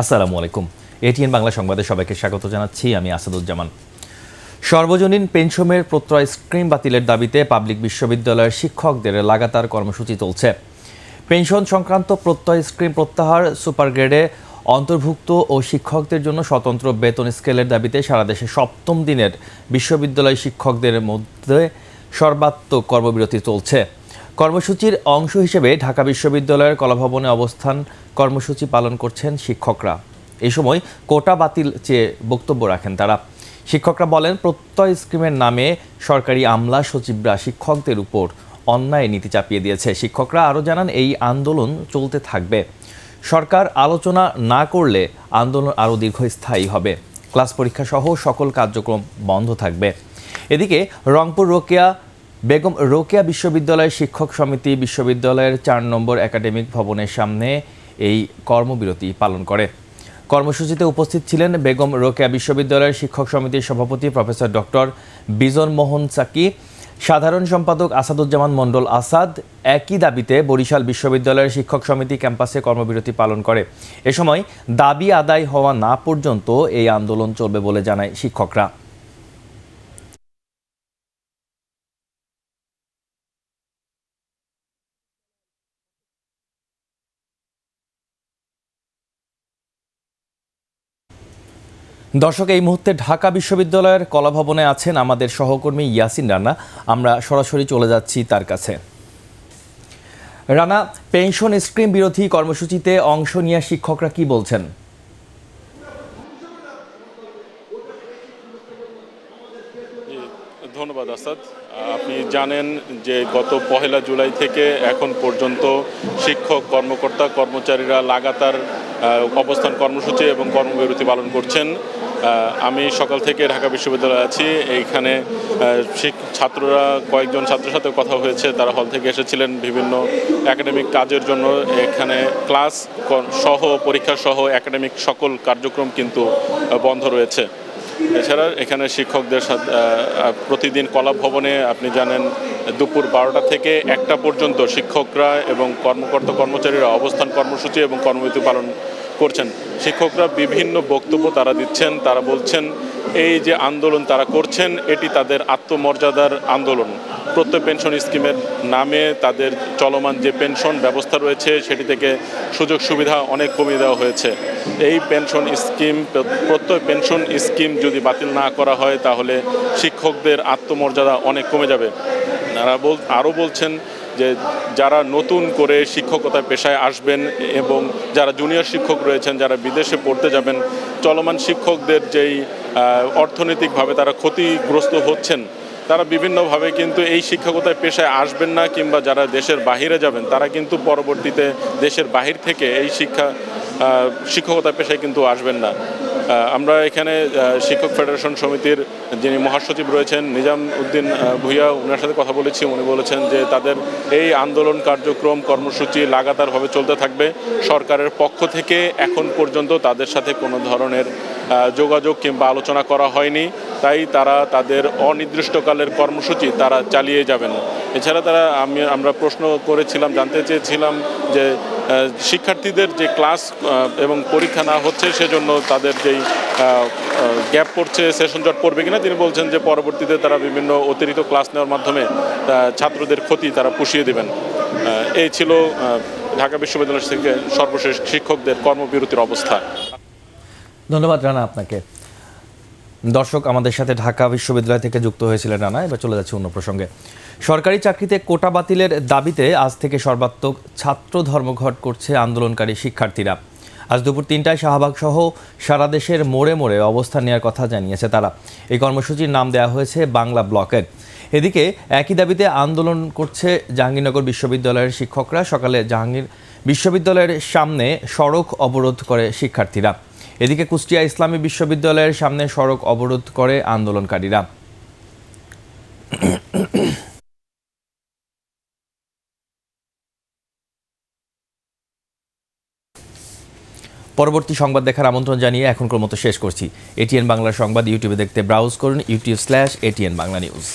আসসালামু আলাইকুম। এটিএন বাংলা সংবাদে সবাইকে স্বাগত জানাচ্ছি। আমি আসাদুজ্জামান। সর্বজনীন পেনশনের প্রত্যয় স্কিম বাতিলের দাবিতে পাবলিক বিশ্ববিদ্যালয়ের শিক্ষকদের লাগাতার কর্মসূচি চলছে। পেনশন সংক্রান্ত প্রত্যয় স্কিম প্রত্যাহার, সুপার গ্রেডে অন্তর্ভুক্ত ও শিক্ষকদের জন্য স্বতন্ত্র বেতন স্কেলের দাবিতে সারা দেশে সপ্তম দিনের বিশ্ববিদ্যালয় শিক্ষকদের মধ্যে সর্বাত্মক কর্মবিরতি চলছে। কর্মসূচির অংশ হিসেবে ঢাকা বিশ্ববিদ্যালয়ের কলাভবনে অবস্থান কর্মসূচি পালন করছেন শিক্ষকরা। এই সময় কোটা বাতিল চেয়ে বক্তব্য রাখেন তারা। শিক্ষকরা বলেন, প্রত্যয় স্কিমের নামে সরকারি আমলা সচিবরা শিক্ষকদের উপর অন্যায় নীতি চাপিয়ে দিয়েছে। শিক্ষকরা আরও জানান, এই আন্দোলন চলতে থাকবে। সরকার আলোচনা না করলে আন্দোলন আরও দীর্ঘস্থায়ী হবে। ক্লাস পরীক্ষা সহ সকল কার্যক্রম বন্ধ থাকবে। এদিকে রংপুর বেগম রোকেয়া বিশ্ববিদ্যালয়ের শিক্ষক সমিতি বিশ্ববিদ্যালয়ের ৪ নম্বর একাডেমিক ভবনের সামনে এই কর্মবিরতি পালন করে। কর্মসূচিতে উপস্থিত ছিলেন বেগম রোকেয়া বিশ্ববিদ্যালয়ের শিক্ষক সমিতির সভাপতি প্রফেসর ডক্টর বিজন মোহন চাকি, সাধারণ সম্পাদক আসাদুজ্জামান মণ্ডল আসাদ। একই দাবিতে বরিশাল বিশ্ববিদ্যালয়ের শিক্ষক সমিতি ক্যাম্পাসে কর্মবিরতি পালন করে। এ সময় দাবি আদায় হওয়া না পর্যন্ত এই আন্দোলন চলবে বলে জানায় শিক্ষকরা। দর্শক, এই মুহূর্তে ঢাকা বিশ্ববিদ্যালয়ের কলাভবনে আছেন আমাদের সহকর্মী ইয়াসিন রানা। আমরা সরাসরি চলে যাচ্ছি তার কাছে। রানা, পেনশন স্কিম বিরোধী কর্মসূচিতে অংশ নিয়ে শিক্ষকরা কি বলছেন? ধন্যবাদ আসাদ। আপনি জানেন যে গত 1 জুলাই থেকে এখন পর্যন্ত শিক্ষক কর্মকর্তা কর্মচারীরা লাগাতার অবস্থান কর্মসূচি এবং কর্মবিরতি পালন করছেন। আমি সকাল থেকে ঢাকা বিশ্ববিদ্যালয়ে আছি। এইখানে ছাত্ররা, কয়েকজন ছাত্রের সাথে কথা হয়েছে, তারা হল থেকে এসেছিলেন বিভিন্ন একাডেমিক কাজের জন্য। এখানে ক্লাস সহ, পরীক্ষা সহ একাডেমিক সকল কার্যক্রম কিন্তু বন্ধ রয়েছে। এছাড়া এখানে শিক্ষকদের সাথে প্রতিদিন কলা ভবনে আপনি জানেন দুপুর 12টা থেকে 1টা পর্যন্ত শিক্ষকরা এবং কর্মচারীরা অবস্থান কর্মসূচি এবং কর্মবিরতি পালন করছেন। শিক্ষকরা বিভিন্ন বক্তব্য তারা দিচ্ছেন। তারা বলছেন, এই যে আন্দোলন তারা করছেন এটি তাদের আত্মমর্যাদার আন্দোলন। প্রত্যয় পেনশন স্কিমের নামে তাদের চলমান যে পেনশন ব্যবস্থা রয়েছে সেটি থেকে সুযোগ সুবিধা অনেক কমিয়ে দেওয়া হয়েছে। এই পেনশন স্কিম, প্রত্যয় পেনশন স্কিম যদি বাতিল না করা হয় তাহলে শিক্ষকদের আত্মমর্যাদা অনেক কমে যাবে। তারা আরও বলছেন যে যারা নতুন করে শিক্ষকতা পেশায় আসবেন এবং যারা জুনিয়র শিক্ষক রয়েছেন, যারা বিদেশে পড়তে যাবেন, চলমান শিক্ষকদের যেই অর্থনৈতিকভাবে তারা ক্ষতিগ্রস্ত হচ্ছেন, তারা বিভিন্নভাবে কিন্তু এই শিক্ষকতায় পেশায় আসবেন না, কিংবা যারা দেশের বাহিরে যাবেন তারা কিন্তু পরবর্তীতে দেশের বাহির থেকে এই শিক্ষকতা পেশায় কিন্তু আসবেন না। আমরা এখানে শিক্ষক ফেডারেশন সমিতির যিনি মহাসচিব রয়েছেন নিজাম উদ্দিন ভুইয়া, ওনার সাথে কথা বলেছি। উনি বলেছেন যে তাদের এই আন্দোলন কার্যক্রম কর্মসূচি লাগাতারভাবে চলতে থাকবে। সরকারের পক্ষ থেকে এখন পর্যন্ত তাদের সাথে কোনো ধরনের যোগাযোগ কিংবা আলোচনা করা হয়নি, তাই তারা তাদের অনির্দিষ্টকালের কর্মসূচি তারা চালিয়ে যাবেন। এছাড়া আমরা প্রশ্ন করেছিলাম, জানতে চেয়েছিলাম যে শিক্ষার্থীদের যে ক্লাস এবং পরীক্ষা না হচ্ছে সেজন্য তাদের যেই গ্যাপ পড়ছে, সেশন জট পড়বে কিনা। তিনি বলছেন যে পরবর্তীতে তারা বিভিন্ন অতিরিক্ত ক্লাস নেওয়ার মাধ্যমে ছাত্রদের ক্ষতি তারা পুষিয়ে দেবেন। এই ছিল ঢাকা বিশ্ববিদ্যালয় থেকে সর্বশেষ শিক্ষকদের কর্মবিরতির অবস্থা। ধন্যবাদ রানা আপনাকে। দর্শক, আমাদের সাথে ঢাকা বিশ্ববিদ্যালয় থেকে যুক্ত হয়েছিলেন রানা। এবার চলে যাচ্ছে অন্য প্রসঙ্গে। সরকারি চাকরিতে কোটা বাতিলের দাবিতে আজ থেকে সর্বাত্মক ছাত্র ধর্মঘট করছে আন্দোলনকারী শিক্ষার্থীরা। আজ দুপুর 3টায় শাহবাগ সহ সারা দেশের মোড়ে মোড়ে অবস্থান নেওয়ার কথা জানিয়েছে তারা। এই কর্মসূচির নাম দেওয়া হয়েছে বাংলা ব্লকের। এদিকে একই দাবিতে আন্দোলন করছে জাহাঙ্গীরনগর বিশ্ববিদ্যালয়ের শিক্ষকরা। সকালে জাহাঙ্গীর বিশ্ববিদ্যালয়ের সামনে সড়ক অবরোধ করে শিক্ষার্থীরা। এদিকে কুষ্টিয়া ইসলামী বিশ্ববিদ্যালয়ের সামনে সড়ক অবরোধ করে আন্দোলনকারীরা। পরবর্তী সংবাদ দেখার আমন্ত্রণ জানিয়ে এখনকার মতো শেষ করছি। এটিএন বাংলা সংবাদ ইউটিউবে দেখতে ব্রাউজ করুন youtube/ATN Bangla News।